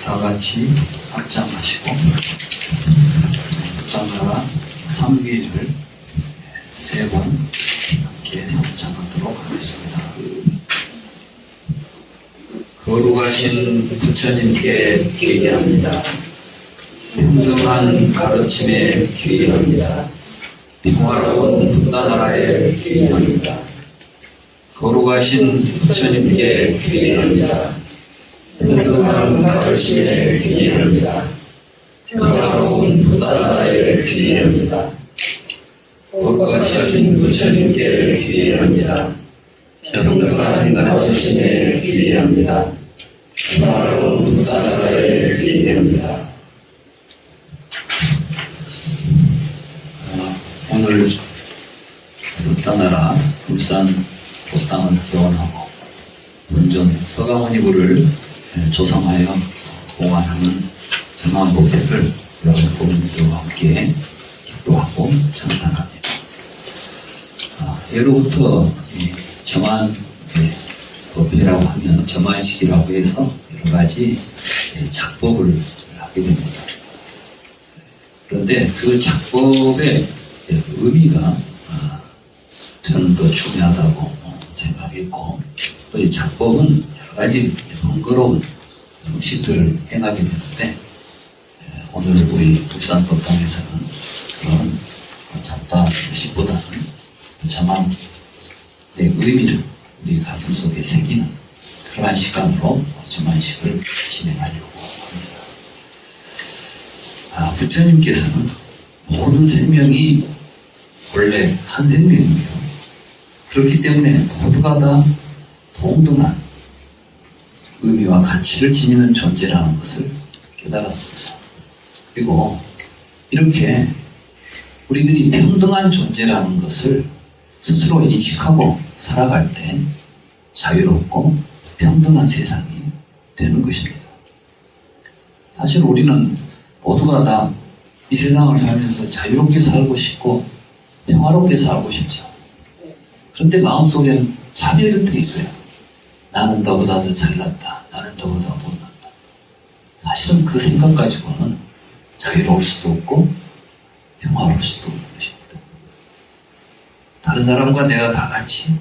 다 같이 합장하시고 부탄나라 3기를 세 번 함께 합장하도록 하겠습니다. 거룩하신 부처님께 귀의합니다. 평등한 가르침에 귀의합니다. 평화로운 부탄나라에 귀의합니다. 거룩하신 부처님께 귀의합니다. 평등한 가르침에 귀의합니다. 평화로운 부탄나라에 귀의합니다. 거룩하신 부처님께 귀의합니다. 평등한 가르침에 귀의합니다. 평화로운 부탄나라에 귀의합니다. 오늘 부탄나라 울산 법당을 개원하고 본전 서가모니부를 조성하여 공안하는 정화법회를 여러분 본인들과 함께 기도하고 장단합니다. 예로부터 점안 법회라고 하면 점안식이라고 해서 여러 가지 작법을 하게 됩니다. 그런데 그 작법의 의미가 저는 더 중요하다고 생각했고, 또 이 작법은 여러 가지 번거로운 음식들을 행하게 되는데, 오늘 우리 울산법당에서는 그런 잡다한 음식보다는 점안의 의미를 우리 가슴 속에 새기는 그러한 시간으로 점안식을 진행하려고 합니다. 부처님께서는 모든 생명이 원래 한 생명이에요. 그렇기 때문에 모두가 다 동등한 의미와 가치를 지니는 존재라는 것을 깨달았습니다. 그리고 이렇게 우리들이 평등한 존재라는 것을 스스로 인식하고 살아갈 때 자유롭고 평등한 세상이 되는 것입니다. 사실 우리는 모두가 다 이 세상을 살면서 자유롭게 살고 싶고 평화롭게 살고 싶죠. 그런데 마음속에는 차별이 더 있어요. 나는 너보다 더 잘났다. 나는 너보다 못났다. 사실은 그 생각 가지고는 자유로울 수도 없고 평화로울 수도 없는 것입니다. 다른 사람과 내가 다 같이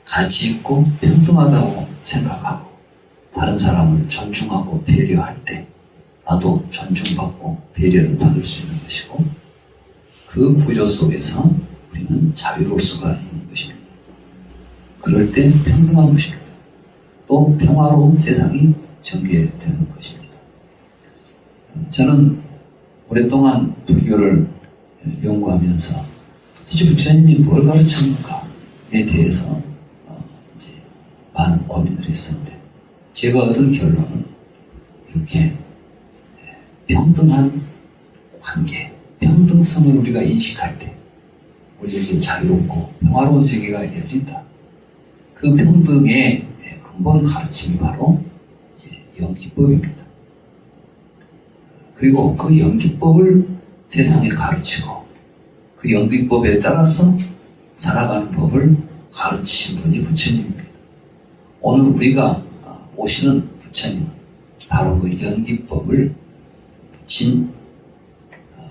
가치 있고 평등하다고 생각하고 다른 사람을 존중하고 배려할 때 나도 존중받고 배려를 받을 수 있는 것이고, 그 구조 속에서 우리는 자유로울 수가 있는 것입니다. 그럴 때 평등한 것입니다. 또 평화로운 세상이 전개되는 것입니다. 저는 오랫동안 불교를 연구하면서 도대체 부처님이 뭘 가르쳤는가에 대해서 이제 많은 고민을 했었는데, 제가 얻은 결론은 이렇게 평등한 관계, 평등성을 우리가 인식할 때 우리에게 자유롭고 평화로운 세계가 열린다. 그 평등의 근본 가르침이 바로 연기법입니다. 그리고 그 연기법을 세상에 가르치고 그 연기법에 따라서 살아가는 법을 가르치신 분이 부처님입니다. 오늘 우리가 오시는 부처님은 바로 그 연기법을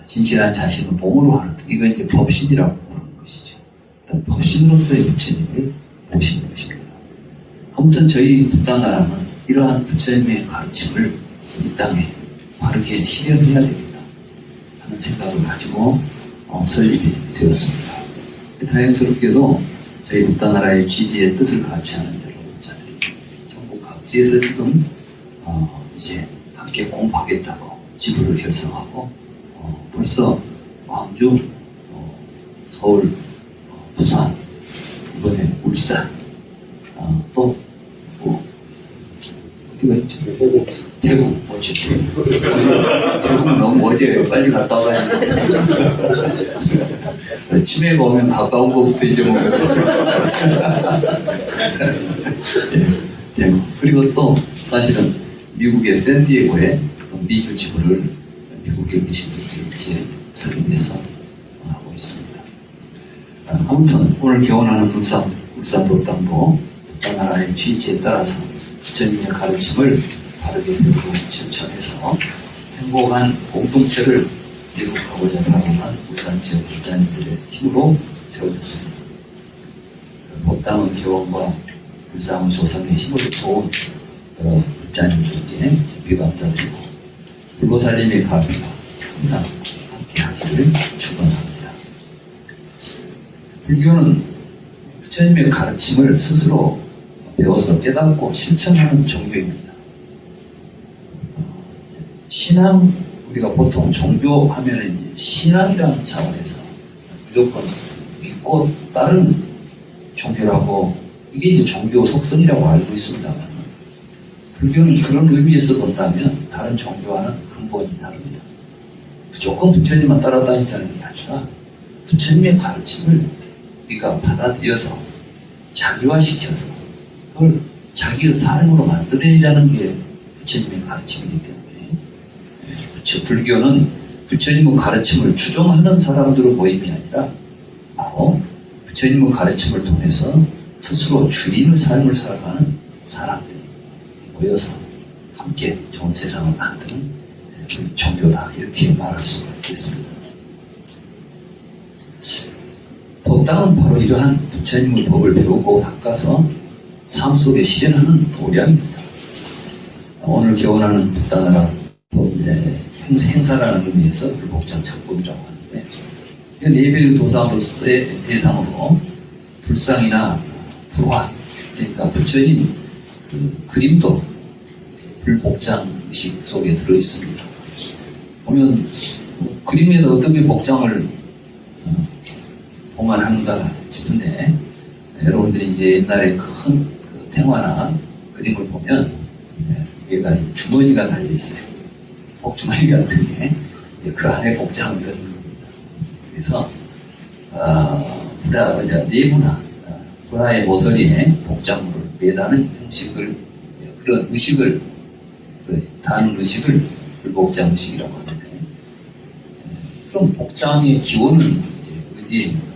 진실한 자신을 몸으로 하는, 이건 이제 법신이라고 부르는 것이죠. 그런 법신으로서의 부처님을 모시는 것입니다. 아무튼 저희 부탄나라는 이러한 부처님의 가르침을 이 땅에 바르게 실현해야 됩니다 하는 생각을 가지고 설립이 되었습니다. 다행스럽게도 저희 부탄나라의 취지의 뜻을 같이 하는 여러분자들이 전국 각지에서 지금 이제 함께 공부하겠다고 지부를 결성하고 벌써 광주, 서울, 부산, 이번에 울산, 또 어디가 있죠? 대구, 대구는 너무 어디에 빨리 갔다 와야 돼. 치매가 오면 가까운 것부터 잊어먹어요. 대구. 그리고 또 사실은 미국의 샌디에고에 미주 지부를 미국에 계신 분들이 이제 설립해서 하고 있습니다. 아무튼 오늘 개원하는 울산법당도 부탄나라의 취지에 따라서 부처님의 가르침을 바르게 배우고 실천해서 행복한 공동체를 이룩하고자 하는 울산 지역 불자님들의 힘으로 세워졌습니다. 법당의 기원과 불상의 조상의 힘을 도운 여러 불자님들께 깊이 감사드리고 불보살님의 가비가 항상 함께하기를 축원합니다. 불교는 부처님의 가르침을 스스로 배워서 깨닫고 실천하는 종교입니다. 신앙, 우리가 보통 종교하면 신앙이라는 차원에서 무조건 믿고 따르는 종교라고, 이게 이제 종교 속성이라고 알고 있습니다만, 불교는 그런 의미에서 본다면 다른 종교와는 근본이 다릅니다. 무조건 부처님만 따라다니자는 게 아니라 부처님의 가르침을 우리가 받아들여서 자기화시켜서 그걸 자기의 삶으로 만들어내자는 게 부처님의 가르침이기 때문에, 불교는 부처님의 가르침을 추종하는 사람들의 모임이 아니라 바로 부처님의 가르침을 통해서 스스로 주인의 삶을 살아가는 사람들이 모여서 함께 좋은 세상을 만드는 종교다, 이렇게 말할 수가 있겠습니다. 법당은 바로 이러한 부처님의 법을 배우고 닦아서 삶 속에 실현하는 도량입니다. 오늘 개원하는 북다나라 행사라는 의미에서 불복장 작법이라고 하는데, 예배의 도사로서의 대상으로 불상이나 불화, 그러니까 부처님 그 그림도 불복장 의식 속에 들어있습니다. 보면 그림에도 어떻게 복장을 봉안하는가 싶은데, 여러분들이 이제 옛날에 큰 그 탱화나 그림을 보면 얘가 주머니가 달려있어요. 복주머니 같은 게 이제 그 안에 복장을 넣는 겁니다. 그래서 내부나 불화의 모서리에 복장물을 매다는 형식을, 그런 의식을, 다는 의식을 불복장 의식이라고 하는데, 그럼 복장의 기원은 이제 어디에 있는가?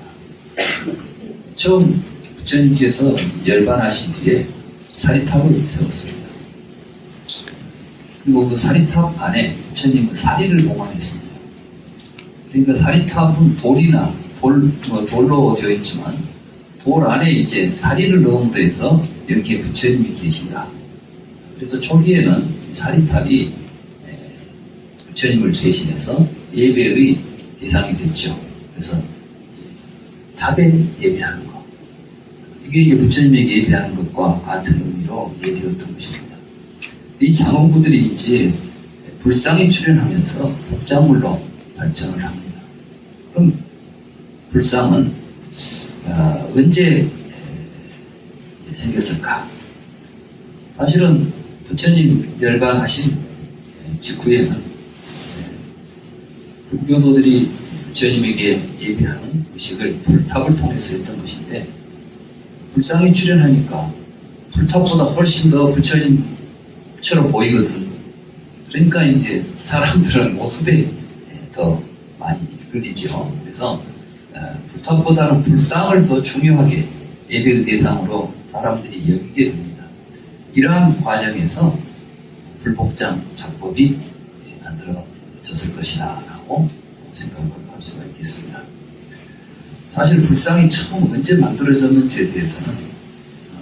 처음 부처님께서 열반하신 뒤에 사리탑을 세웠습니다. 그리고 그 사리탑 안에 부처님은 사리를 봉안했습니다. 그러니까 사리탑은 돌이나 돌로 되어 있지만 돌 안에 이제 사리를 넣음으로 해서 여기에 부처님이 계신다. 그래서 초기에는 사리탑이 부처님을 대신해서 예배의 대상이 됐죠. 그래서 탑에 예배하는 것, 이게 이제 부처님에게 예배하는 것과 같은 의미로 예되었던 것입니다. 이 장엄부들이 이제 불상에 출현하면서 복장물로 발전을 합니다. 그럼 불상은 언제 생겼을까? 사실은 부처님 열반하신 직후에는 불교도들이 부처님에게 예배하는 의식을 불탑을 통해서 했던 것인데, 불상이 출현하니까 불탑보다 훨씬 더 부처님처럼 보이거든. 그러니까 이제 사람들은 모습에 더 많이 이끌리죠. 그래서 불탑보다는 불상을 더 중요하게 예배의 대상으로 사람들이 여기게 됩니다. 이러한 과정에서 불복장 작법이 만들어졌을 것이다 라고 생각을 할 수가 있겠습니다. 사실 불상이 처음 언제 만들어졌는지에 대해서는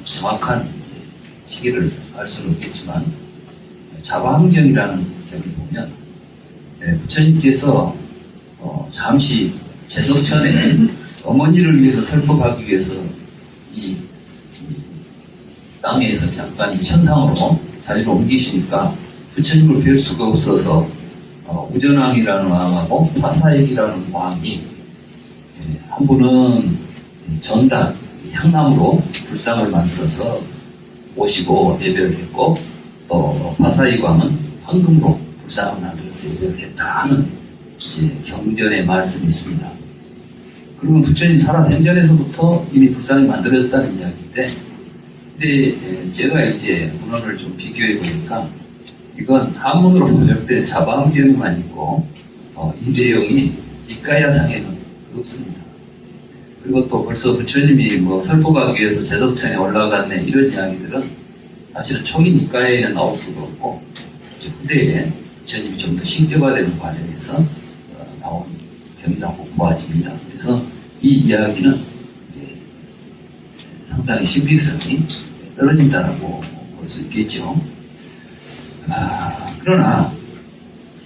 정확한 시기를 알 수는 없겠지만, 자바함경이라는 경을 보면 부처님께서 잠시 제석천에 어머니를 위해서 설법하기 위해서 이 땅에서 잠깐 천상으로 자리를 옮기시니까 부처님을 뵐 수가 없어서 우전왕이라는 왕하고 파사액이라는 왕이, 한 분은 전단, 향나무로 불상을 만들어서 모시고 예배를 했고, 또 파사익 왕은 황금으로 불상을 만들어서 예배를 했다 하는 이제 경전의 말씀이 있습니다. 그러면 부처님 살아생전에서부터 이미 불상이 만들어졌다는 이야기인데, 근데 제가 이제 문헌을 좀 비교해 보니까 이건 한문으로 번역된 자바함경만 있고, 이 내용이 니까야상에는 없습니다. 그리고 또 벌써 부처님이 설법하기 위해서 제석천에 올라갔네, 이런 이야기들은 사실은 초기 니까에는 나올 수가 없고 후대에 부처님이 좀 더 신격화되는 과정에서 나온 경이라고 보아집니다. 그래서 이 이야기는 이제 상당히 신빙성이 떨어진다라고 볼 수 있겠죠. 그러나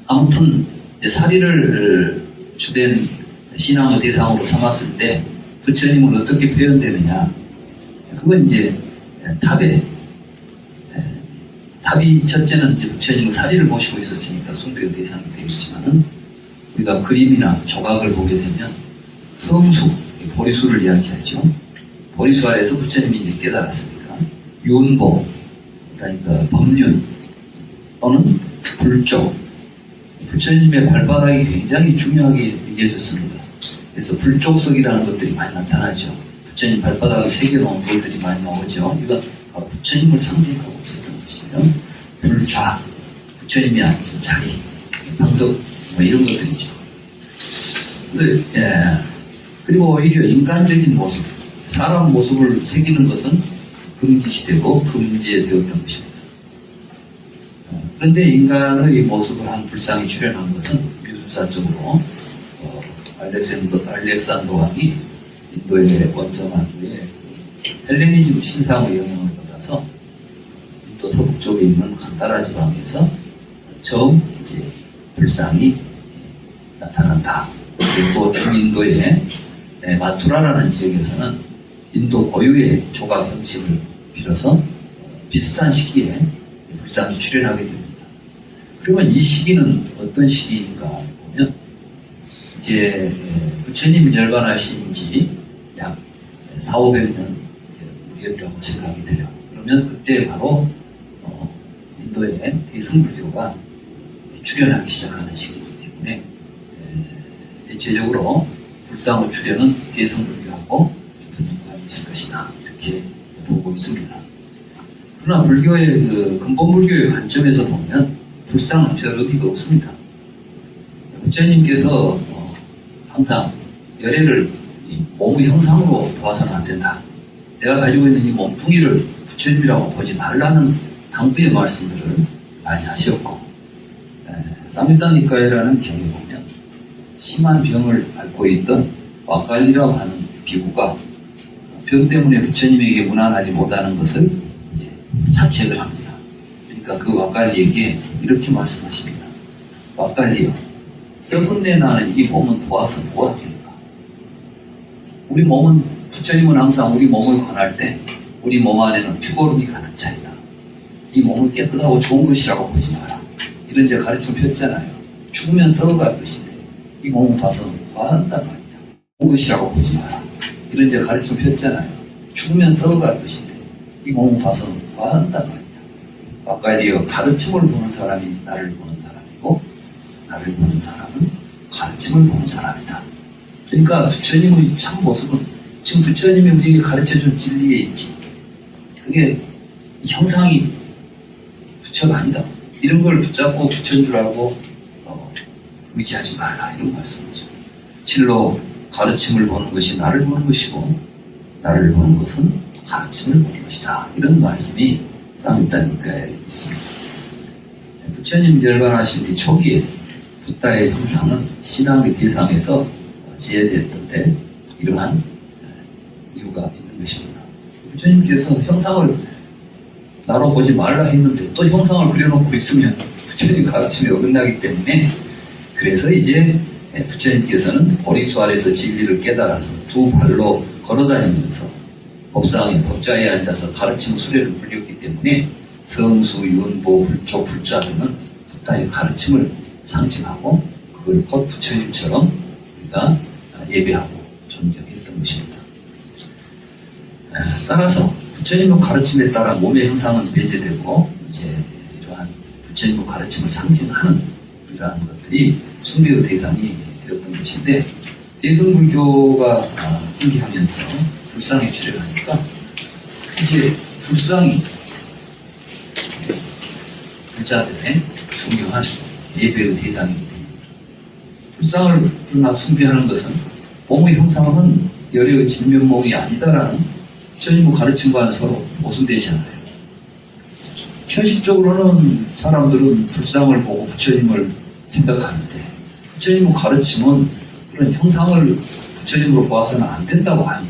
아무튼 사리를 주된 신앙의 대상으로 삼았을 때 부처님은 어떻게 표현되느냐, 그건 이제 탑이 첫째는 이제 부처님은 사리를 모시고 있었으니까 숭배의 대상이 되겠지만은 우리가 그림이나 조각을 보게 되면 성수, 보리수를 이야기하죠. 보리수 아래서 부처님이 이제 깨달았으니까 윤보, 그러니까 법륜 또는 불조, 부처님의 발바닥이 굉장히 중요하게 여겨졌습니다. 그래서 불족석이라는 것들이 많이 나타나죠. 부처님 발바닥을 새겨놓은 돌들이 많이 나오죠. 이건 바로 부처님을 상징하고 있었던 것이죠. 불좌, 부처님이 앉은 자리, 방석, 이런 것들이죠. 그리고 오히려 인간적인 모습, 사람 모습을 새기는 것은 금기시되고 금지되었던 것입니다. 그런데 인간의 모습을 한 불상이 출현한 것은 뮤수사적으로 알렉산더 왕이 인도에 원정한 후에 헬레니즘 신상의 영향을 받아서 인도 서북 쪽에 있는 간다라 지방에서 처음 이제 불상이 나타난다. 그리고 중인도의 마투라라는 지역에서는 인도 고유의 조각 형식을 빌어서 비슷한 시기에 불상이 출현하게 됩니다. 그러면 이 시기는 어떤 시기인가 보면 이제 부처님이 열반하신 지 약 400~500년 무렵이라고 생각이 돼요. 그러면 그때 바로 인도의 대승불교가 출현하기 시작하는 시기이기 때문에 대체적으로 불상의 출현은 대승불교하고 연관이 있을 것이다, 이렇게 보고 있습니다. 그러나 불교의 근본불교의 관점에서 보면 불상은 별 의미가 없습니다. 부처님께서 항상 열애를 몸의 형상으로 보아서는 안 된다. 내가 가지고 있는 이 몸뚱이를 부처님이라고 보지 말라는 당부의 말씀들을 많이 하셨고, 사미타 니카에라는 경에 보면 심한 병을 앓고 있던 와칼리라고 하는 비구가 병 때문에 부처님에게 문안하지 못하는 것을 이제 자책을 합니다. 그러니까 그 와칼리에게 이렇게 말씀하십니다. 와칼리여, 썩은 내 나는 이 몸은 보아서 뭐하겠는가? 우리 몸은, 부처님은 항상 우리 몸을 권할 때 우리 몸 안에는 피고름이 가득 차 있다. 이 몸을 깨끗하고 좋은 것이라고 보지 마라. 이런 제 가르침 폈잖아요. 죽으면 썩어갈 것인데 이 몸을 봐서 과한단 말이야. 좋은 것이라고 보지 마라. 이런 제 가르침 폈잖아요. 죽으면 썩어갈 것인데 이 몸을 봐서 과한단 말이야. 와칼리여, 가르침을 보는 사람이 나를 보는 사람이고 나를 보는 사람은 가르침을 보는 사람이다. 그러니까 부처님의 참 모습은 지금 부처님이 우리에게 가르쳐준 진리에 있지. 그게 형상이 부처가 아니다. 이런 걸 붙잡고 부처인 줄 알고 의지하지 말라, 이런 말씀이죠. 실로 가르침을 보는 것이 나를 보는 것이고 나를 보는 것은 가르침을 보는 것이다. 이런 말씀이 사미타 니카에 있습니다. 부처님 열반하신 뒤 초기에 붓다의 형상은 신앙의 대상에서 제외됐던 데 이러한 이유가 있는 것입니다. 부처님께서 형상을 나로 보지 말라 했는데 또 형상을 그려놓고 있으면 부처님 가르침에 어긋나기 때문에, 그래서 이제 부처님께서는 보리수 아래서 진리를 깨달아서 두 발로 걸어다니면서 법상에 법좌에 앉아서 가르침 수레를 불렸기 때문에 성수, 윤보, 불조, 불자 등은 붓다의 가르침을 상징하고 그걸 곧 부처님처럼 우리가 예배하고 존경했던 것입니다. 따라서 부처님의 가르침에 따라 몸의 형상은 배제되고 이제 이러한 부처님의 가르침을 상징하는 이러한 것들이 숭배의 대상이 되었던 것인데, 대승불교가 흥기하면서 불상이 출현하니까 이제 불상이 불자들의 중요한 예배의 대상이 됩니다. 불상을 그러나 숭배하는 것은 몸의 형상은 열애의 진면목이 아니다라는 부처님의 가르침과는 서로 모순되지 않아요. 현실적으로는 사람들은 불상을 보고 부처님을 생각하는데 부처님을 가르치면 그런 형상을 부처님으로 보아서는 안 된다고 하니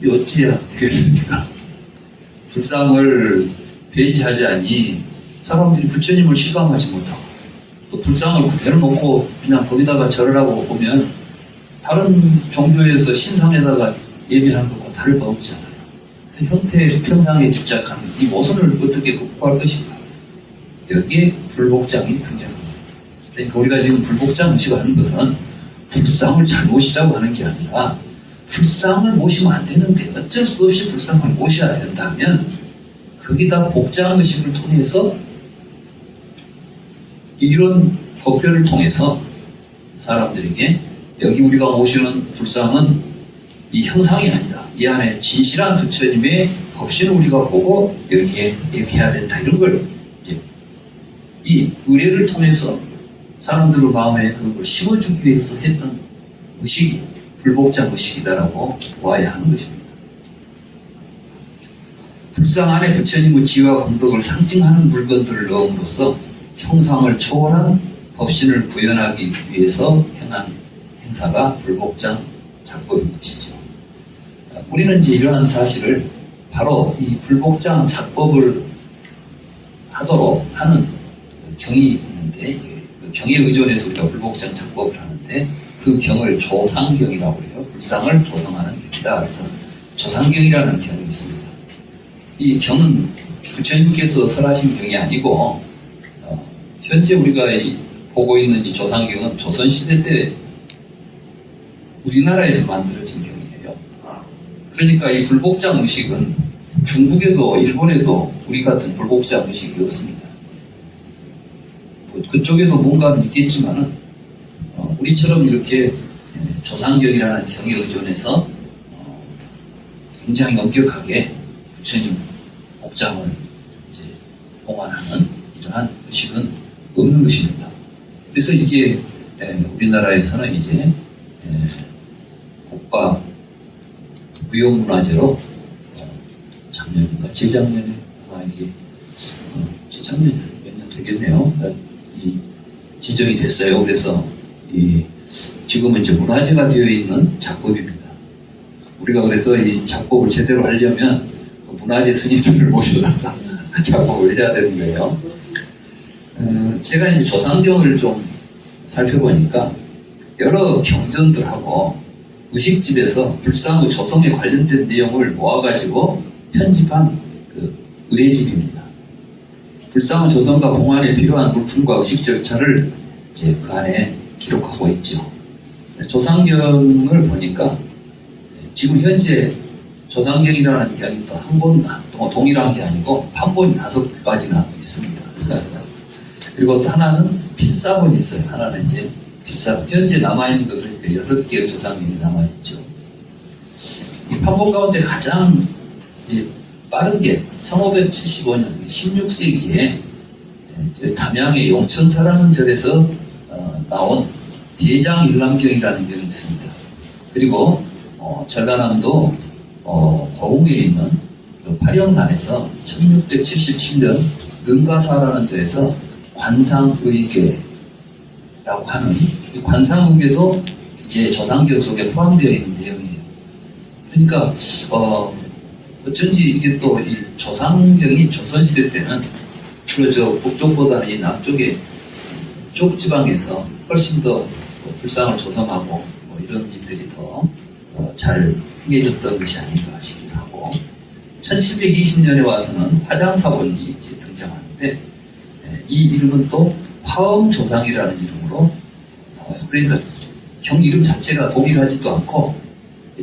어찌해야 되겠습니까? 불상을 배제하지 않니 사람들이 부처님을 실감하지 못하고 또 불상을 그대로 놓고 그냥 거기다가 절을 하고 보면 다른 종교에서 신상에다가 예배하는 것과 다를 바 없잖아요. 형태, 편상에 집착하는 이 모순을 어떻게 극복할 것인가. 여기에 불복장이 등장합니다. 그러니까 우리가 지금 불복장 의식을 하는 것은 불상을 잘 모시자고 하는 게 아니라 불상을 모시면 안 되는데 어쩔 수 없이 불상을 모셔야 된다면 거기다 복장 의식을 통해서 이런 법회를 통해서 사람들에게 여기 우리가 모시는 불상은 이 형상이 아니다. 이 안에 진실한 부처님의 법신을 우리가 보고 여기에 예배해야 된다. 이런 걸 이제 이 의례를 통해서 사람들의 마음에 그걸 심어주기 위해서 했던 의식이 불복장 의식이다라고 보아야 하는 것입니다. 불상 안에 부처님의 지위와 공덕을 상징하는 물건들을 넣음으로써 형상을 초월한 법신을 구현하기 위해서 행한 행사가 불복장 작법인 것이죠. 우리는 이제 이러한 사실을 바로 이 불복장 작법을 하도록 하는 경이 있는데 그 경에 의존해서 우리가 불복장 작법을 하는데 그 경을 조상경이라고 해요. 불상을 조성하는 경이다. 그래서 조상경이라는 경이 있습니다. 이 경은 부처님께서 설하신 경이 아니고 현재 우리가 보고 있는 이 조상경은 조선시대 때 우리나라에서 만들어진 경이에요. 그러니까 이 불복장 의식은 중국에도 일본에도 우리 같은 불복장 의식이 없습니다. 그쪽에도 뭔가는 있겠지만은 우리처럼 이렇게 조상경이라는 경에 의존해서 굉장히 엄격하게 부처님 복장을 이제 봉안하는 이러한 의식은 없는 것입니다. 그래서 이게 우리나라에서는 이제 국가 무형문화재로 작년인가 재작년에 아마 이게 재작년에 몇 년 되겠네요. 이 지정이 됐어요. 그래서 지금은 이제 문화재가 되어 있는 작법입니다. 우리가 그래서 이 작법을 제대로 하려면 문화재 스님들을 모셔다가 작법을 해야 되는 거예요. 제가 이제 조상경을 좀 살펴보니까 여러 경전들하고 의식집에서 불상의 조성에 관련된 내용을 모아가지고 편집한 그 의례집입니다. 불상의 조성과 봉안에 필요한 물품과 의식 절차를 이제 그 안에 기록하고 있죠. 조상경을 보니까 지금 현재 조상경이라는 경이 또 한 권, 동일한 게 아니고 판본이 5가지나 있습니다. 그리고 또 하나는 필사본이 있어요. 하나는 이제 필사본. 현재 남아있는 거 그러니까 6개의 조상경이 남아있죠. 이 판본 가운데 가장 이제 빠른 게 1575년 16세기에 담양의 용천사라는 절에서 나온 대장일람경이라는 경이 있습니다. 그리고 전라남도 고흥에 있는 파령산에서 1677년 능가사라는 데에서 관상의궤라고 하는 이 관상의궤도 이제 조상경 속에 포함되어 있는 내용이에요. 그러니까 어쩐지 이게 또 이 조상경이 조선시대 때는 주로 저 북쪽보다는 이 남쪽에 쪽 지방에서 훨씬 더 불상을 조성하고 뭐 이런 일들이 더 잘 행해졌던 것이 아닌가 싶기도 하고 1720년에 와서는 화장사본이 이제 등장하는데 이 이름은 또 화엄조상이라는 이름으로 나와요. 그러니까 경 이름 자체가 동일하지도 않고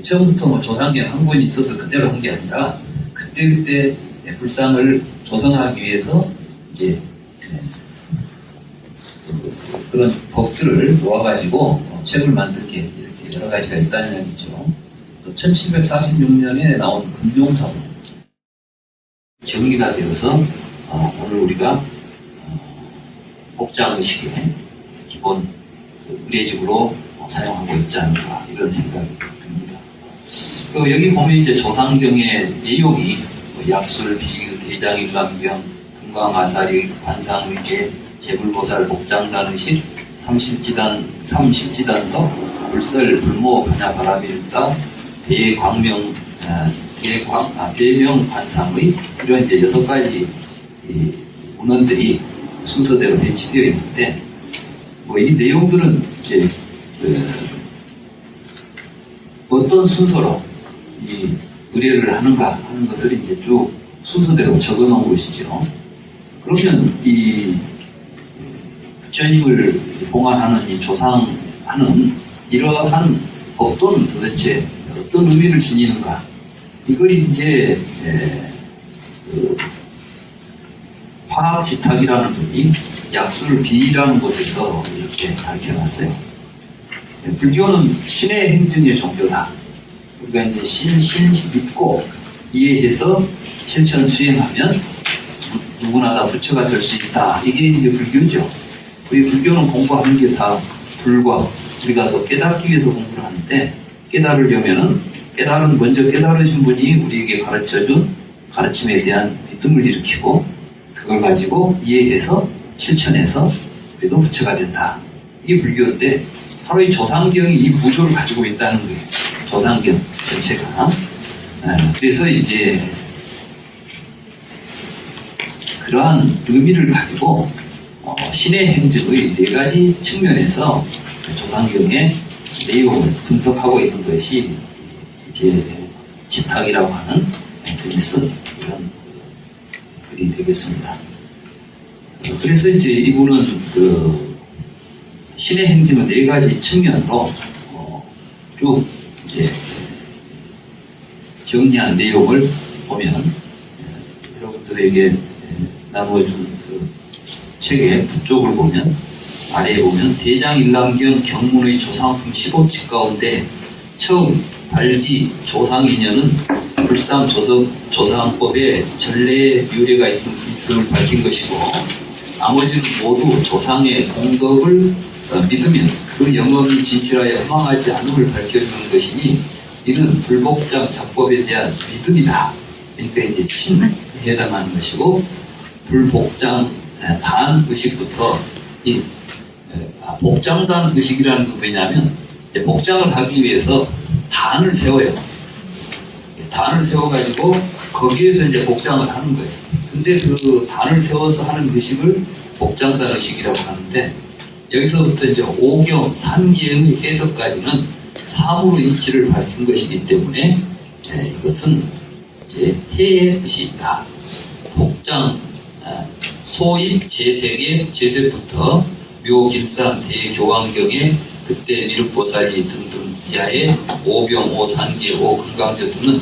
처음부터 뭐 조상경 한 권이 있어서 그대로 한 게 아니라 그때그때 불상을 조성하기 위해서 이제 그런 법들을 모아가지고 책을 만들게 이렇게 여러 가지가 있다는 얘기죠. 또 1746년에 나온 금룡사본 정리가 되어서 오늘 우리가 복장의식의 기본 의례집으로 사용하고 있지 않을까 이런 생각이 듭니다. 여기 보면 이제 조상경의 내용이 약술, 비유, 대장일람경, 금강아사리, 관상의계, 재불보살, 복장단 의식, 삼십지단석, 불설, 불모, 반야, 바라밀다, 대명 관상의 이런 이제 6가지 문헌들이 순서대로 배치되어 있는데, 뭐 이 내용들은 이제 어떤 순서로 이 의뢰를 하는가 하는 것을 이제 쭉 순서대로 적어 놓은 것이죠. 그러면 이 부처님을 봉안하는 이 조상하는 이러한 법도는 도대체 어떤 의미를 지니는가? 이걸 이제 화학지탁이라는 분이 약술비라는 곳에서 이렇게 밝혀놨어요. 불교는 신의 행정의 종교다. 우리가 이제 신 믿고 이해해서 실천 수행하면 누구나 다 부처가 될 수 있다. 이게 이제 불교죠. 우리 불교는 공부하는 게 다 불과, 우리가 또 깨닫기 위해서 공부를 하는데, 깨달으려면은 먼저 깨달으신 분이 우리에게 가르쳐준 가르침에 대한 믿음을 일으키고 그걸 가지고 이해해서 실천해서 그래도 부처가 된다. 이게 불교인데, 바로 이 조상경이 이 구조를 가지고 있다는 거예요. 조상경 전체가. 그래서 이제 그러한 의미를 가지고 신의 행적의 4가지 측면에서 조상경의 내용을 분석하고 있는 것이 이제 지탁이라고 하는 분이 쓴 이런 글이 되겠습니다. 그래서 이제 이분은 그 신의 행적의 4가지 측면으로 쭉 이제 정리한 내용을 보면 여러분들에게 나누어준 그 책의 북쪽을 보면 아래에 보면 대장일남경 경문의 조상품 15칙 가운데 처음 발기 조상인연은 불상 조상법에 전례의 유래가 있음을 밝힌 것이고, 나머지는 모두 조상의 공덕을 믿으면 그 영업이 진실하여 허망하지 않음을 밝혀주는 것이니 이는 불복장 작법에 대한 믿음이다. 그러니까 이제 신에 해당하는 것이고, 불복장 단 의식부터 이 복장단 의식이라는 건 뭐냐면 복장을 하기 위해서 단을 세워요. 단을 세워가지고 거기에서 이제 복장을 하는 거예요. 근데 그 단을 세워서 하는 의식을 복장단 의식이라고 하는데, 여기서부터 이제 오경, 산계의 해석까지는 사무의 이치를 밝힌 것이기 때문에 이것은 이제 해의 뜻이 있다. 복장, 소입 제색의 제색부터 묘길산 대교황경에 그때 미륵보살이 등등 이하의 오병, 오산계, 오금강저 등은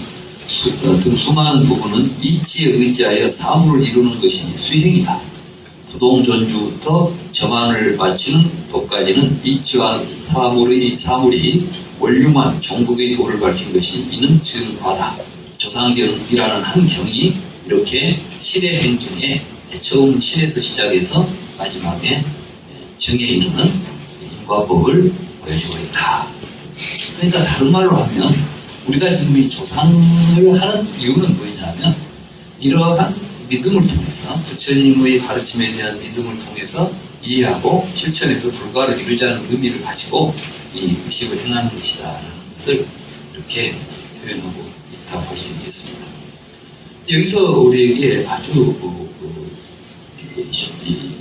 등 수많은 부분은 이치에 의지하여 사무를 이루는 것이 수행이다. 부동존주부터 점안을 마치는 도까지는 이치와 사물이 원룸한 종국의 도를 밝힌 것이 이는 증화다. 조상경이라는 한 경이 이렇게 신의 행정에 처음 신에서 시작해서 마지막에 정에 이르는 인과법을 보여주고 있다. 그러니까 다른 말로 하면 우리가 지금 이 조상을 하는 이유는 뭐냐면 이러한 믿음을 통해서 부처님의 가르침에 대한 믿음을 통해서 이해하고 실천해서 불가를 이루자는 의미를 가지고 이 의식을 행하는 것이다 라는 것을 이렇게 표현하고 있다고 할 수 있겠습니다. 여기서 우리에게 아주 이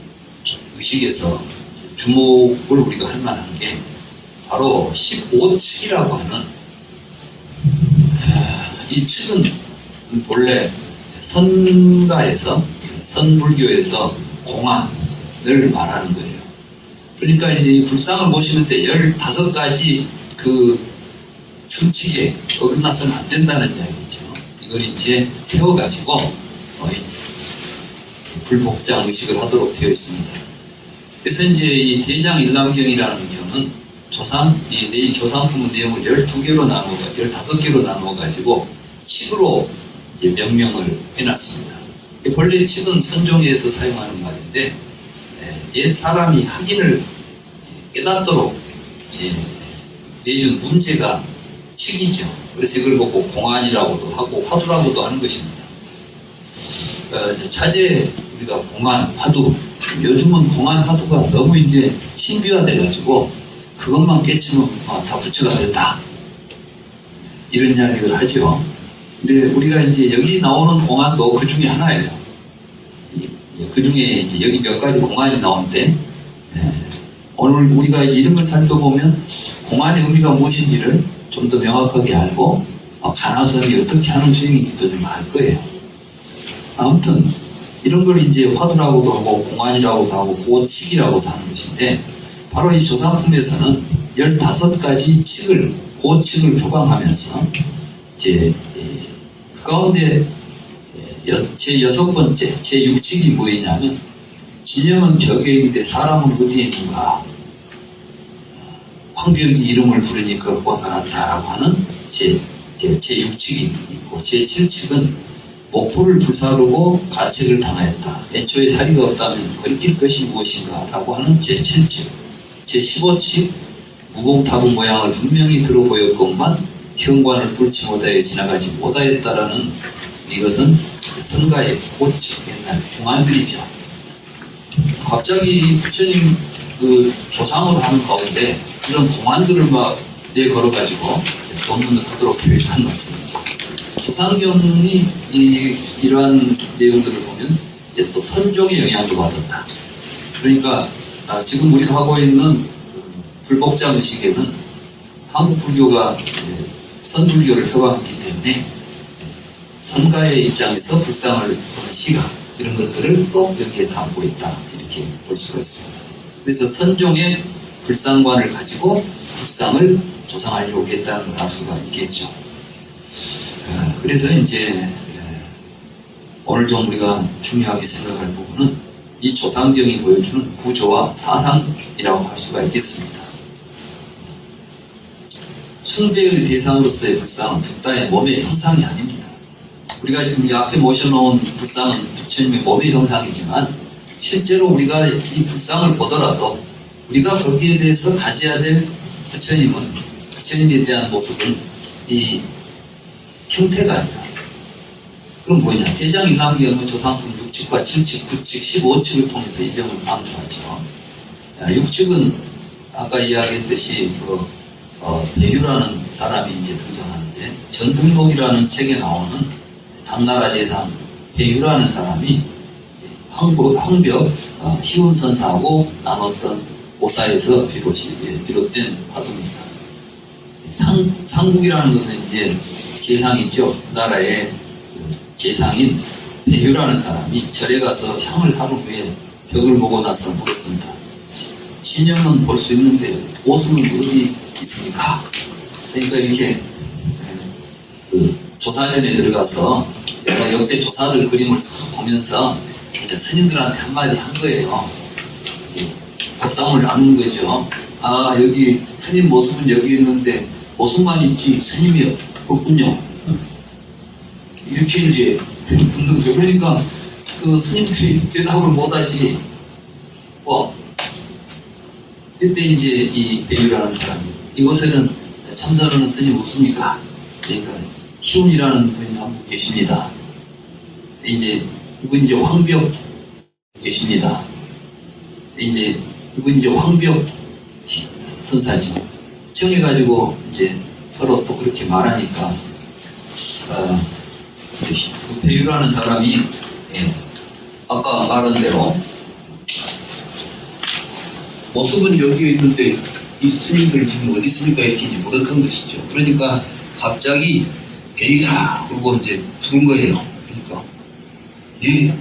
의식에서 주목을 우리가 할 만한 게 바로 15칙이라고 하는 이 칙은 본래 선가에서 선불교에서 공안을 말하는 거예요. 그러니까 이제 이 불상을 보시는 때 15가지 그 준칙에 어긋나서는 안 된다는 이야기죠. 이걸 이제 세워가지고 불복장 의식을 하도록 되어 있습니다. 그래서 이제 이 대장일남경이라는 경은 이 조상품의 내용을 12개로 나누어, 15개로 나누어가지고 칙으로 이제 명명을 해놨습니다. 본래 칙은 선종에서 사용하는 말인데, 옛 사람이 확인을 깨닫도록 이제 내준 문제가 칙이죠. 그래서 이걸 보고 공안이라고도 하고 화두라고도 하는 것입니다. 이제 차제 우리가 공안, 화두, 요즘은 공안, 화두가 너무 이제 신비화돼가지고 그것만 깨치면 다 부처가 된다. 이런 이야기를 하죠. 근데 우리가 이제 여기 나오는 공안도 그 중에 하나예요. 그 중에 이제 여기 몇 가지 공안이 나오는데, 오늘 우리가 이런 걸 살펴보면 공안의 의미가 무엇인지를 좀 더 명확하게 알고, 가나선이 어떻게 하는 수행인지도 좀 알 거예요. 아무튼, 이런 걸 이제 화두라고도 하고, 공안이라고도 하고, 고칙이라고도 하는 것인데, 바로 이 조상품에서는 15가지 칙을, 고칙을 표방하면서, 이제, 그 가운데 제6번째, 제6칙이 뭐였냐면, 진영은 격에인데 사람은 어디에 있는가? 황벽이 이름을 부르니 그것과 같다라고 하는 제6칙이 있고, 제7칙은 목표를 불사르고 가책을 당하였다. 애초에 다리가 없다면 거리낄 것이 무엇인가? 라고 하는 제7칙. 제15칙, 무공타부 모양을 분명히 들어보였건만 현관을 뚫지 못하여 지나가지 못하였다라는 이것은 선가의 고칙, 옛날 공안들이죠. 갑자기 부처님 그 조상을 하는 가운데 이런 공안들을 막 내걸어가지고 법문을 하도록 계획한 말씀이죠. 조상경이 이러한 내용들을 보면 또 선종의 영향도 받았다. 그러니까 지금 우리가 하고 있는 불법자 의식에는 한국 불교가 선불교를 표방했기 때문에 선가의 입장에서 불상을 보는 시각 이런 것들을 또 여기에 담고 있다 이렇게 볼 수가 있습니다. 그래서 선종의 불상관을 가지고 불상을 조상하려고 했다는 걸 알 수가 있겠죠. 그래서 이제 오늘 좀 우리가 중요하게 생각할 부분은 이 조상경이 보여주는 구조와 사상이라고 할 수가 있겠습니다. 숭배의 대상으로서의 불상은 붓다의 몸의 형상이 아닙니다. 우리가 지금 이 앞에 모셔놓은 불상은 부처님의 몸의 형상이지만 실제로 우리가 이 불상을 보더라도 우리가 거기에 대해서 가져야 될 부처님에 대한 모습은 이 형태가 아니라 그럼 뭐냐? 대장인남경은 조상품 6칙과 7칙, 9칙, 15칙을 통해서 이 점을 강조하죠. 6칙은 아까 이야기했듯이 배유라는 사람이 이제 등장하는데 전등록이라는 책에 나오는 당나라 제상 배유라는 사람이 황벽 희운선사하고 나눴던 고사에서 비롯된 화두입니다. 상국이라는 것은 이제 제상이죠. 그 나라의 제상인 배유라는 사람이 절에 가서 향을 하루 후에 벽을 보고 나서 물었습니다. 진영은 볼 수 있는데 옷은 어디 있습니까? 그러니까 이렇게 조사전에 들어가서 여러 역대 조사들 그림을 쓱 보면서 이제 스님들한테 한마디 한 거예요. 법담을 나누는 거죠. 아, 여기 스님 모습은 여기 있는데 모습만 있지 스님이 없군요. 이렇게 이제 분들 그러니까 그 스님들이 대답을 못하지. 그때 이제 이 배유라는 사람이 이곳에는 참선하는 스님 없습니까? 그러니까 희운이라는 분이 한 분 계십니다. 이제 이분이 이제 황벽 계십니다. 이제 이분이 이제 황벽 선사죠. 정해가지고 이제 서로 또 그렇게 말하니까 그 배유라는 사람이 아까 말한 대로 모습은 여기에 있는데 이 스님들 지금 어디 있습니까? 이렇게 이제 물었던 것이죠. 그러니까 갑자기 배유야 그러고 이제 부른 거예요. 그러니까 예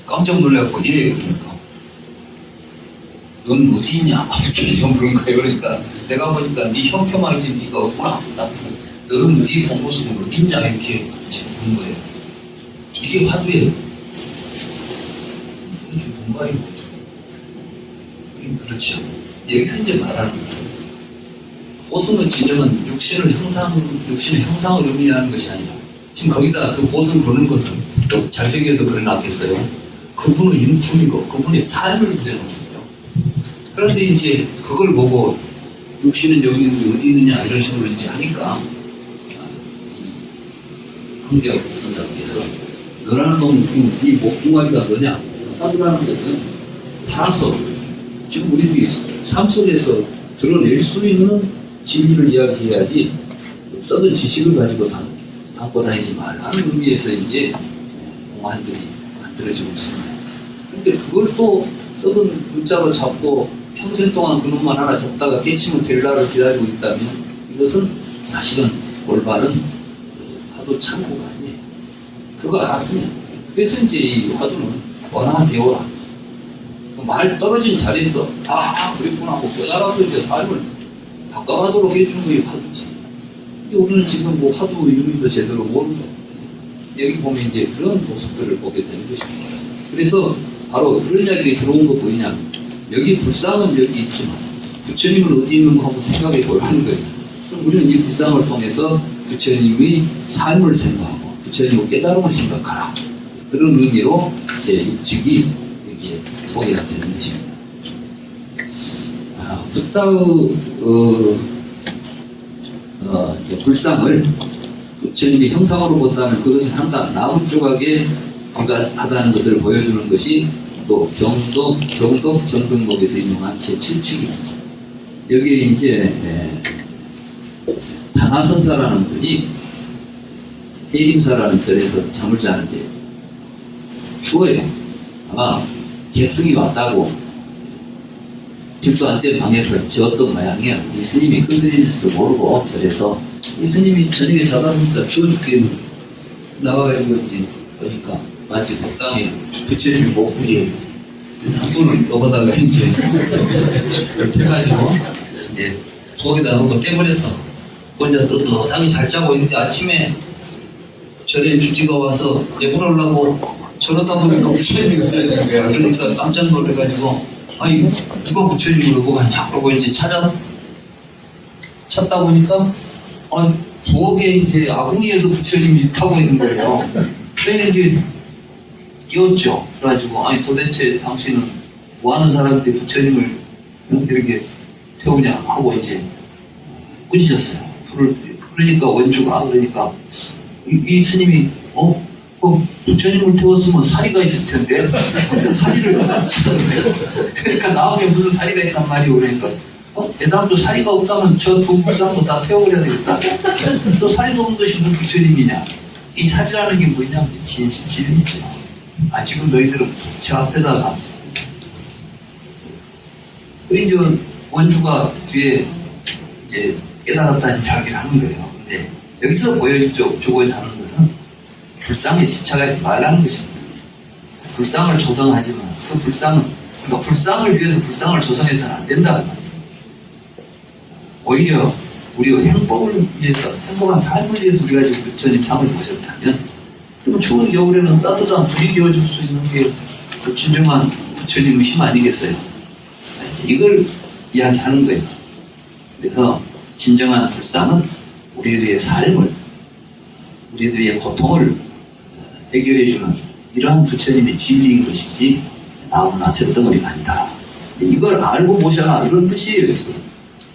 깜짝 놀랐고 예 그러니까 넌 어디 있냐? 이렇게 좀 물은 거예요. 그러니까 내가 보니까 네 형태만 있지 네가 없구나. 너는 네 본모습은 어디 있냐? 이렇게 물은 거예요. 이게 화두예요. 이게 뭔 말인 거죠? 그렇죠. 여기서 이제 말하는 것은 보승의 지점은 육신의 형상을 의미하는 것이 아니라 지금 거기다 그 보승 그러는 것은 잘생겨서 그려놨겠어요. 그분의 인품이고 그분의 삶을 그려놓은 거예요. 그런데 이제 그걸 보고 육신은 여기 있는데 어디 있느냐 이런 식으로 이제 하니까 황벽 선사께서 너라는 놈은 네 목동아리가 너냐? 화두라는 것은 살아서 지금 우리들이 삶 속에서 드러낼 수 있는 진리를 이야기해야지 썩은 지식을 가지고 담고 다니지 말라는 의미에서 이제 공안들이 만들어지고 있습니다. 그런데 그걸 또 썩은 문자로 잡고 평생 동안 그놈만 하나 잡다가 깨치면 될 날을 기다리고 있다면 이것은 사실은 올바른 화두 창고가 아니에요. 그거 알았으면. 그래서 이제 이 화두는 원하 되어라. 말 떨어진 자리에서 그랬구나 하고 깨달아서 이제 삶을 바꿔가도록 해주는 게 화두지. 근데 우리는 지금 뭐 화두 의미도 제대로 모르고 여기 보면 이제 그런 모습들을 보게 되는 것입니다. 그래서 바로 그런 이야기 들어온 거 보이냐? 여기 불상은 여기 있지만 부처님은 어디 있는 거 한번 생각해 보라는 거예요. 그럼 우리는 이 불상을 통해서 부처님의 삶을 생각하고 부처님의 깨달음을 생각하라. 그런 의미로 제 6직이 여기에 소개가 되는 것입니다. 붓다의 불상을 부처님의 형상으로 본다면 그것은 항상 나무 조각에 불과하다는 것을 보여주는 것이 또 경독 전등록에서 인용한 제7칙입니다. 여기에 이제 다나선사라는 분이 해림사라는 절에서 잠을 자는데 추워요. 아마 객승이 왔다고 집도 안 된 방에서 지었던 모양이에요. 이 스님이 큰 스님일지도 모르고 절에서 이 스님이 저녁에 자다 보니까 추워 죽겠는 나와가지고 이제 보니까 마치 법당에 부처님이 목불이에요. 상도를 떠보다가 이제 이렇게 해가지고 이제 부엌에다 놓고 떼버렸어. 혼자 떳떳하게 잘 자고 있는데 아침에 절에 주지가 와서 내부르려고 저러다 보니까 부처님이 그려지는 거야. 그러니까 깜짝 놀래가지고 아니 누가 부처님을 보고 가냐 그러고 이제 찾다 보니까 부엌에 이제 아궁이에서 부처님이 타고 있는 거예요. 그래서 이제 끼웠죠. 그래가지고 아니 도대체 당신은 뭐 하는 사람인데 부처님을 이렇게 태우냐 하고 이제 꾸짖었어요. 그러니까 원주가 그러니까 이 스님이 부처님을 태웠으면 사리가 있을 텐데 근데 사리를 그러니까 나오게 무슨 사리가 있단 말이오. 그러니까 애당초 사리가 없다면 저 두 불상도 다 태워버려야 되겠다. 저 사리도 없는 것이 무슨 부처님이냐. 이 사리라는 게 뭐냐 진리죠. 지금 너희들은 저 앞에다가 우리 이제 원주가 뒤에 이제 깨달았다는 이야기를 하는 거예요. 근데 여기서 보여주고자 하는 것은 불상에 집착하지 말라는 것입니다. 불상을 조성하지만 그 불상은 그러니까 불상을 위해서 불상을 조성해서는 안 된다는 말이에요. 오히려 우리가 행복을 위해서 행복한 삶을 위해서 우리가 지금 부처님 상을 보셨다면 그럼 추운 겨울에는 따뜻한 불이 되어줄 수 있는 게 그 진정한 부처님 의심 아니겠어요? 이걸 이야기하는 거예요. 그래서 진정한 불상은 우리들의 삶을 우리들의 고통을 해결해주는 이러한 부처님의 진리인 것이지 나무나 쇳덩어리가 아니다. 이걸 알고 모셔라 이런 뜻이에요 지금.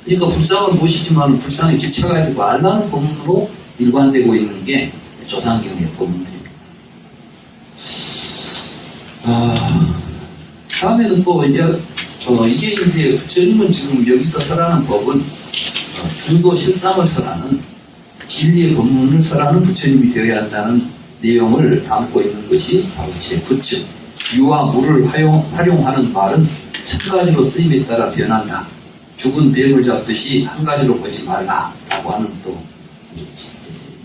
그러니까 불상을 모시지만 불상에 집착하지 말라는 법문으로 일관되고 있는 게 조상경의 법문들입니다. 다음에는 또 이제 부처님은 지금 여기서 설하는 법은 중도 실상을 설하는 진리의 법문을 설하는 부처님이 되어야 한다는 내용을 담고 있는 것이 바로 제 9층 유와 물을 활용하는 말은 천 가지로 쓰임에 따라 변한다. 죽은 뱀을 잡듯이 한 가지로 보지 말라 라고 하는 또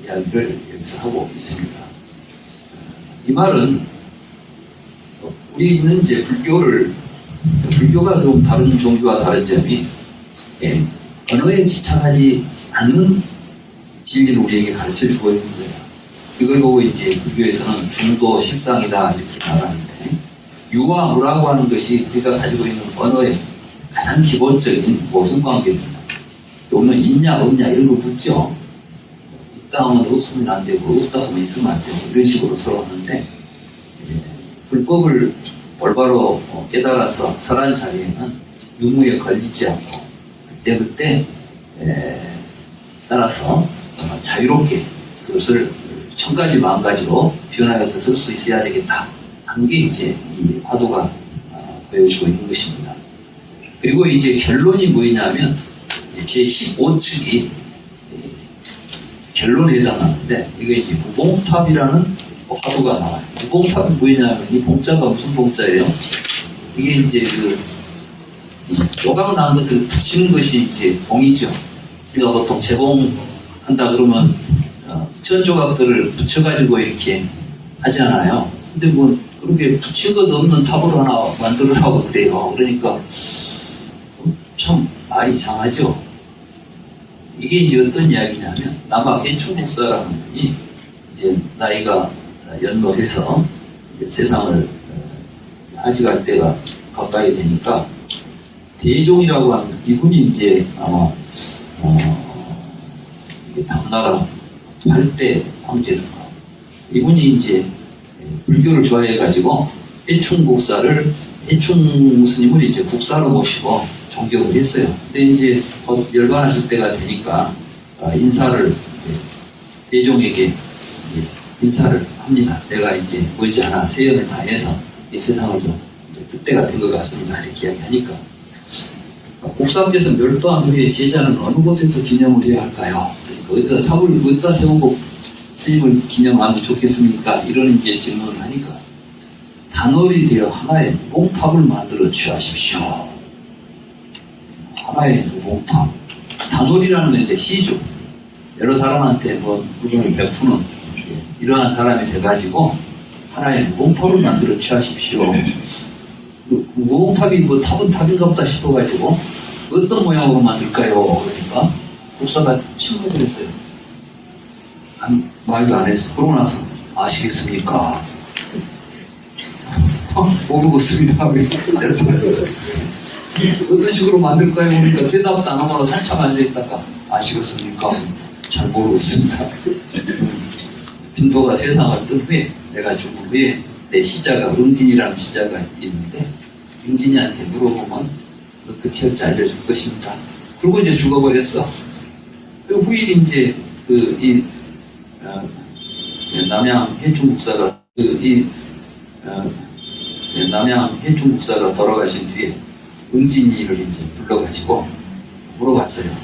이야기를 여기서 하고 있습니다. 이 말은 우리는 이제 불교가 좀 다른 종교와 다른 점이 언어에 집착하지 않는 진리를 우리에게 가르쳐 주고 있는 거예요. 이걸 보고 이제 불교에서는 중도 실상이다 이렇게 말하는데 유와 무라고 하는 것이 우리가 가지고 있는 언어의 가장 기본적인 모순관계입니다. 여기는 있냐 없냐 이런 거 묻죠. 있다 하면 없으면 안 되고 없다 하면 있으면 안 되고 이런 식으로 서로 하는데 불법을 올바로 깨달아서 설한 자리에는 유무에 걸리지 않고 그때그때 따라서 자유롭게 그것을 천 가지 만 가지로 변화해서 쓸 수 있어야 되겠다 하는 게 이제 이 화두가 보여주고 있는 것입니다. 그리고 이제 결론이 뭐냐면 제 15축이 결론에 해당하는데 이게 이제 무봉탑이라는 화두가 나와요. 무봉탑이 뭐냐면 이 봉자가 무슨 봉자예요? 이게 이제 이 조각 난 것을 붙이는 것이 이제 봉이죠. 우리가 보통 재봉 한다 그러면 천 조각들을 붙여가지고 이렇게 하잖아요. 근데 뭐 그렇게 붙인 것 없는 탑을 하나 만들으라고 그래요. 그러니까 참 말이 이상하죠. 이게 이제 어떤 이야기냐면 남학 해충국사라는 분이 이제 나이가 연로해서 세상을 아직할 때가 가까이 되니까 대종이라고 하는 이분이 이제 아마 당나라 8대 황제든가 이분이 이제 불교를 좋아해가지고 해충국사를 해충 스님을 이제 국사로 모시고 존경을 했어요. 근데 이제 곧 열반하실 때가 되니까 인사를 대종에게 인사를 합니다. 내가 이제 머지않아 세연을 다해서 이 세상을 좀 이제 그때가 된 것 같습니다. 이렇게 이야기하니까 국사께서 멸도한 후에 제자는 어느 곳에서 기념을 해야 할까요? 그러니까 어디다 탑을 어디다 세우고 스님을 기념하면 좋겠습니까? 이런 이제 질문을 하니까 단월이 되어 하나의 무봉탑을 만들어 취하십시오. 하나의 무봉탑. 단월이라는 건 이제 시주. 여러 사람한테 뭐 물건을 베푸는 이러한 사람이 돼가지고 하나의 무봉탑을 만들어 취하십시오. 무봉탑이 뭐 탑은 탑인가 보다 싶어가지고 어떤 모양으로 만들까요? 그러니까 국사가 침묵을 했어요. 말도 안 했어. 그러고 나서 아시겠습니까? 모르겠습니다. 어떤 식으로 만들까요? 그러니까 대답도 안 하고 한참 앉아있다가 아시겠습니까? 잘 모르겠습니다. 빈도가 세상을 뜬 후에 내가 죽은 후에 내 시자가 응진이라는 시자가 있는데 응진이한테 물어보면 어떻게 할지 알려줄 것입니다. 그리고 이제 죽어버렸어. 그리고 후일이 이제 남양 해충국사가 남양 해충국사가 돌아가신 뒤에 응진이를 이제 불러가지고 물어봤어요.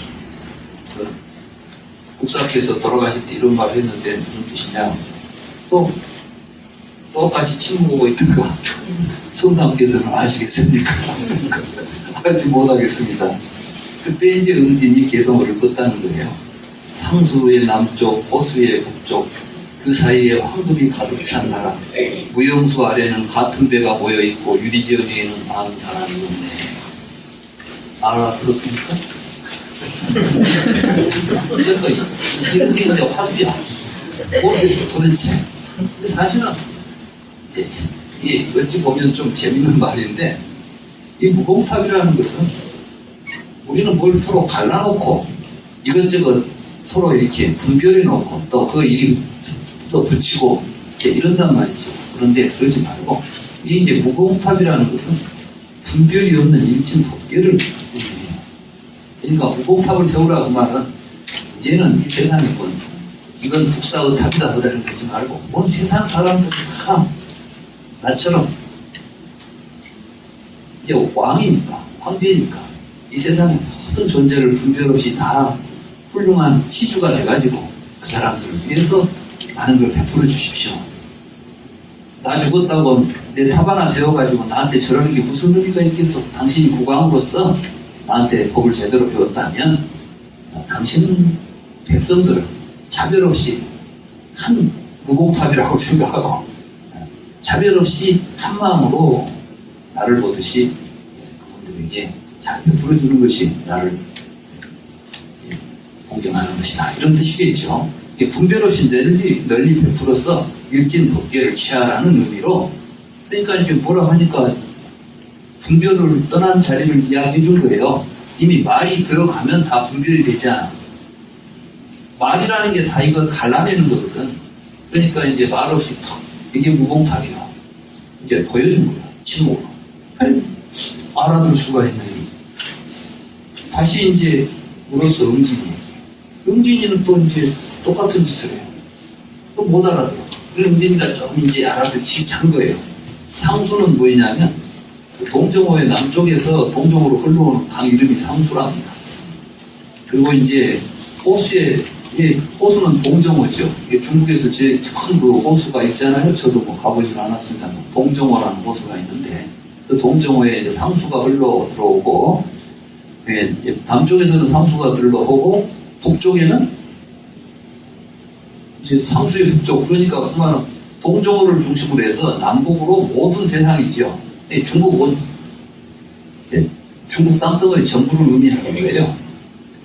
국사께서 돌아가실 때 이런 말을 했는데 무슨 뜻이냐? 똑같이 침묵하고 있다가 성삼께서는 아시겠습니까? 알지 못하겠습니다. 그때 이제 응진이 개성을 껐다는 거예요. 상수의 남쪽, 호수의 북쪽, 그 사이에 황금이 가득 찬 나라. 무용수 아래는 같은 배가 모여있고 유리지연 위에는 많은 사람이 없네. 알아들었습니까? 그러니까 이런 게 이제 화두야. 무엇에서 도대체. 근데 사실은 이제 이게 어찌 보면 좀 재밌는 말인데 이 무봉탑이라는 것은 우리는 뭘 서로 갈라놓고 이것저것 서로 이렇게 분별해 놓고 또 그 일이 또 붙이고 이렇게 이런단 말이죠. 그런데 그러지 말고 이게 이제 무봉탑이라는 것은 분별이 없는 일진 법계를 의미해요. 그러니까 무봉탑을 세우라고 말은 이제는 이 세상에 뭐 이건 국사의 탑이다 보다는 그러지 말고 온 세상 사람들이 다 나처럼 이제 왕이니까 황제니까 이 세상의 모든 존재를 분별 없이 다 훌륭한 시주가 돼가지고 그 사람들을 위해서 많은 걸 베풀어 주십시오. 나 죽었다고 내 탑 하나 세워가지고 나한테 저러는 게 무슨 의미가 있겠어? 당신이 국왕으로서 나한테 법을 제대로 배웠다면 당신 백성들을 차별 없이 한 무봉탑이라고 생각하고 차별 없이 한 마음으로 나를 보듯이 그분들에게 잘 베풀어주는 것이 나를 공경하는 것이다. 이런 뜻이겠죠. 분별 없이 널리 베풀어서 일진 법계를 취하라는 의미로 그러니까 이제 뭐라 하니까 분별을 떠난 자리를 이야기해 준 거예요. 이미 말이 들어가면 다 분별이 되잖아. 말이라는 게 다 이거 갈라내는 거거든. 그러니까 이제 말 없이 턱 이게 무봉탑이야. 이제 보여준 거야. 침묵으로. 알아들 수가 있네. 다시 이제 물었어 응진이. 응진이는 또 이제 똑같은 짓을 해요. 또 못 알아들어. 그런 문제니까 좀 이제 알아듣기 쉽게 한 거예요. 상수는 뭐냐면 동정호의 남쪽에서 동정으로 흘러오는 강 이름이 상수랍니다. 그리고 이제 호수의 호수는 동정호죠. 중국에서 제일 큰 그 호수가 있잖아요. 저도 뭐 가보지는 않았습니다만 동정호라는 호수가 있는데 그 동정호에 이제 상수가 흘러 들어오고 남쪽에서는 상수가 들러오고 북쪽에는 이제 상수의 북쪽 그러니까 그만 동정호를 중심으로 해서 남북으로 모든 세상이지요. 중국은 중국 땅덩어리 전부를 의미하는 거예요.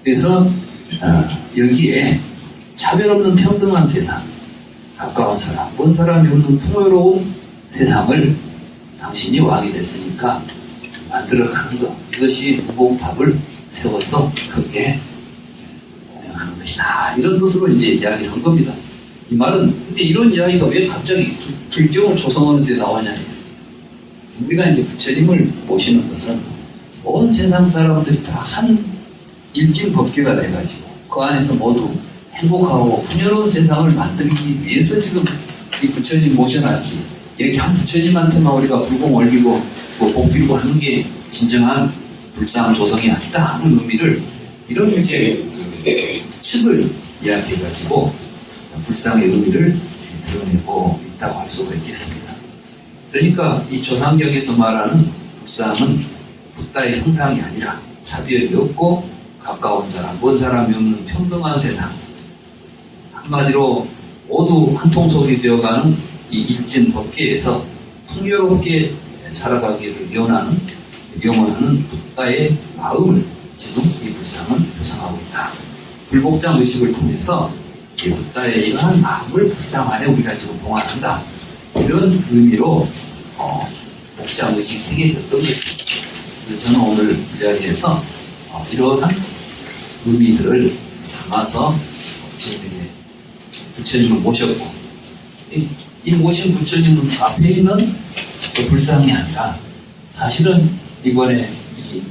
그래서 여기에 차별 없는 평등한 세상, 가까운 사람, 먼 사람이 없는 풍요로운 세상을 당신이 왕이 됐으니까 만들어가는 것. 이것이 무공탑을 세워서 크게 운영하는 것이다. 이런 뜻으로 이제 이야기를 한 겁니다. 이 말은 근데 이런 이야기가 왜 갑자기 불경 조성하는데 나오냐? 우리가 이제 부처님을 모시는 것은 온 세상 사람들이 다 한 일진법계가 돼가지고 그 안에서 모두 행복하고 풍요로운 세상을 만들기 위해서 지금 이 부처님 모셔놨지. 여기 한 부처님한테만 우리가 불공 올리고 복 빌고 하는 게 진정한 불상 조성이 아니다 하는 의미를 이런 이제 측을 이야기해가지고 불상의 의미를 드러내고 있다고 할 수가 있겠습니다. 그러니까 이 조상경에서 말하는 불상은 붓다의 형상이 아니라 차별이 없고 가까운 사람, 먼 사람이 없는 평등한 세상. 한마디로 모두 한 통속이 되어가는 이 일진 법계에서 풍요롭게 살아가기를 영원하는 붓다의 마음을 지금 이 불상은 표상하고 있다. 불복장 의식을 통해서 이 붓다의 이러한 마음을 불상 안에 우리가 지금 봉안한다. 이런 의미로 복장 의식이 생겨졌던 것입니다. 그래서 저는 오늘 이 자리에서 이러한 의미들을 담아서 부처님을 모셨고 이 모신 부처님은 앞에 있는 그 불상이 아니라 사실은 이번에 이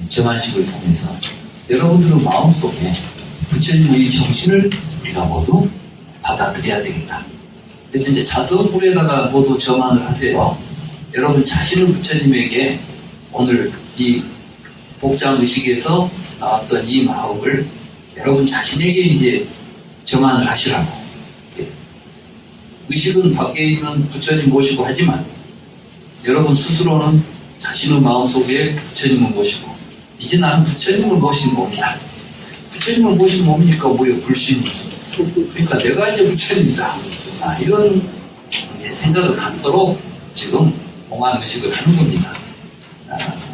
정한식을 통해서 여러분들의 마음속에 부처님의 이 정신을 우리가 모두 받아들여야 되겠다. 그래서 이제 자석불에다가 모두 점안을 하세요. 여러분 자신을 부처님에게 오늘 이 복장 의식에서 나왔던 이 마음을 여러분 자신에게 이제 점안을 하시라고. 의식은 밖에 있는 부처님 모시고 하지만 여러분 스스로는 자신의 마음속에 부처님을 모시고 이제 나는 부처님을 모신 몸이다. 부처님을 모신 몸이니까 뭐예요? 불신이지. 그러니까 내가 이제 부처님이다. 이런 이제 생각을 갖도록 지금 봉안 의식을 하는 겁니다.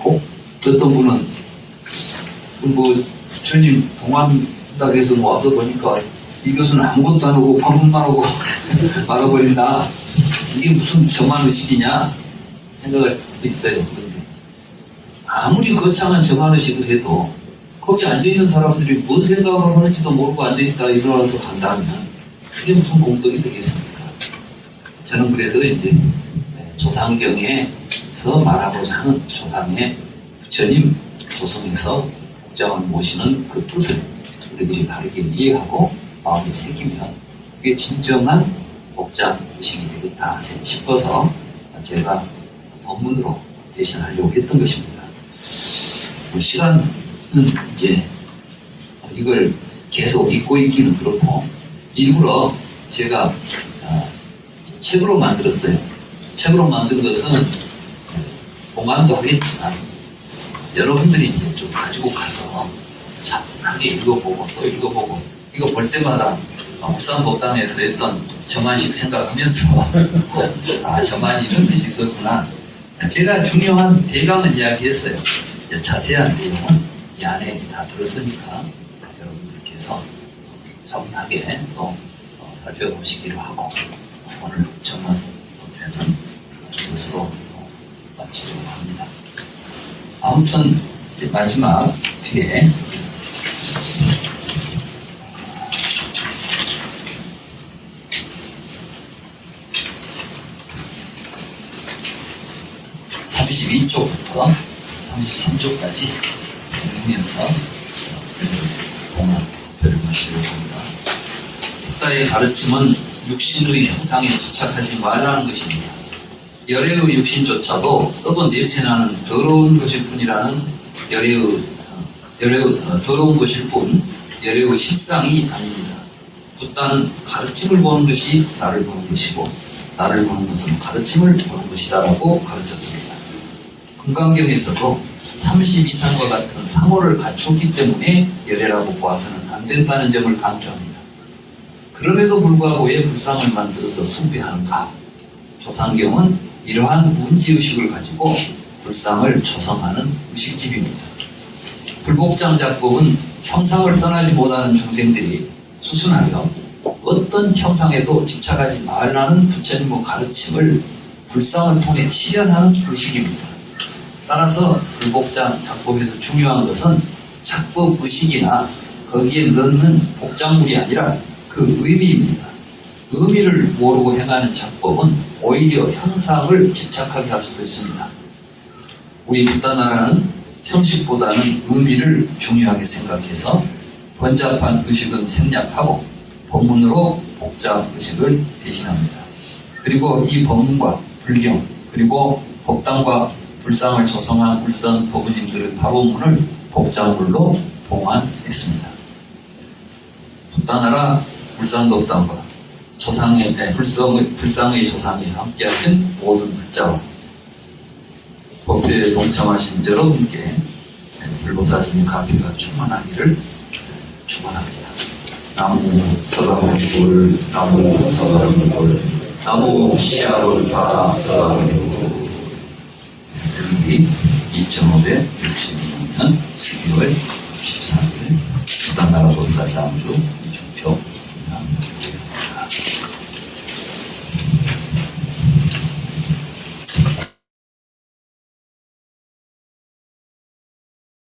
혹 어떤 분은 뭐 부처님 봉안한다고 해서 와서 보니까 이 교수는 아무것도 안 하고 방문만 하고 말아버린다. 이게 무슨 점안의식이냐 생각할 수도 있어요. 그런데 아무리 거창한 점안의식을 해도 거기 앉아있는 사람들이 뭔 생각을 하는지도 모르고 앉아있다 일어나서 간다면 그게 무슨 공덕이 되겠습니까? 저는 그래서 이제 조상경에서 말하고자 하는 조상의 부처님 조성에서 복장을 모시는 그 뜻을 우리들이 바르게 이해하고 마음에 새기면 그게 진정한 복장 의식이 되겠다 싶어서 제가 법문으로 대신하려고 했던 것입니다. 시간은 이제 이걸 계속 읽고 있기는 그렇고 일부러 제가 책으로 만들었어요. 책으로 만든 것은 봉안도 하겠지만 여러분들이 이제 좀 가지고 가서 차분하게 읽어보고 또 읽어보고 이거 볼 때마다 옥산법당에서 했던 점안식 생각하면서 점안이 이런 뜻이 있었구나. 제가 중요한 대강은 이야기했어요. 자세한 내용은 이 안에 다 들었으니까 여러분들께서 차분하게 또 살펴보시기로 하고 오늘 점안 법회는 이것으로 마치도록 합니다. 아무튼 이제 마지막 뒤에 32쪽부터 33쪽까지 읽으면서 봉안표를 마치려고 합니다. 붓다의 가르침은 육신의 형상에 집착하지 말라는 것입니다. 열애의 육신조차도 썩은 냄새나는 더러운 것일 뿐이라는 더러운 것일 뿐 열애의 실상이 아닙니다. 붓다는 가르침을 보는 것이 나를 보는 것이고 나를 보는 것은 가르침을 보는 것이다라고 가르쳤습니다. 금강경에서도 30 이상과 같은 상호를 갖췄기 때문에 열애라고 보아서는 안 된다는 점을 강조합니다. 그럼에도 불구하고 왜 불상을 만들어서 숭배하는가? 조상경은 이러한 문제의식을 가지고 불상을 조성하는 의식집입니다. 불복장 작법은 형상을 떠나지 못하는 중생들이 수순하여 어떤 형상에도 집착하지 말라는 부처님의 가르침을 불상을 통해 실현하는 의식입니다. 따라서 불복장 작법에서 중요한 것은 작법 의식이나 거기에 넣는 복장물이 아니라 그 의미입니다. 의미를 모르고 행하는 작법은 오히려 형상을 집착하게 할 수도 있습니다. 우리 붓다나라는 형식보다는 의미를 중요하게 생각해서 번잡한 의식은 생략하고 법문으로 복잡 의식을 대신합니다. 그리고 이 법문과 불경 그리고 법당과 불상을 조성한 불상 법부님들의 pháp文문을 복장물로 봉안했습니다. 붓다나라 불상법당과 불상의 조상이 함께하신 모든 불자와 법회에 동참하신 여러분께 불보살님의 가비가 충만하기를 축원합니다. 나무 서가모니불 나무 서가모니불 나무 시아론사 서가모니불. 여기 2566년 12월 13일 붓다나라 보살상주 이종표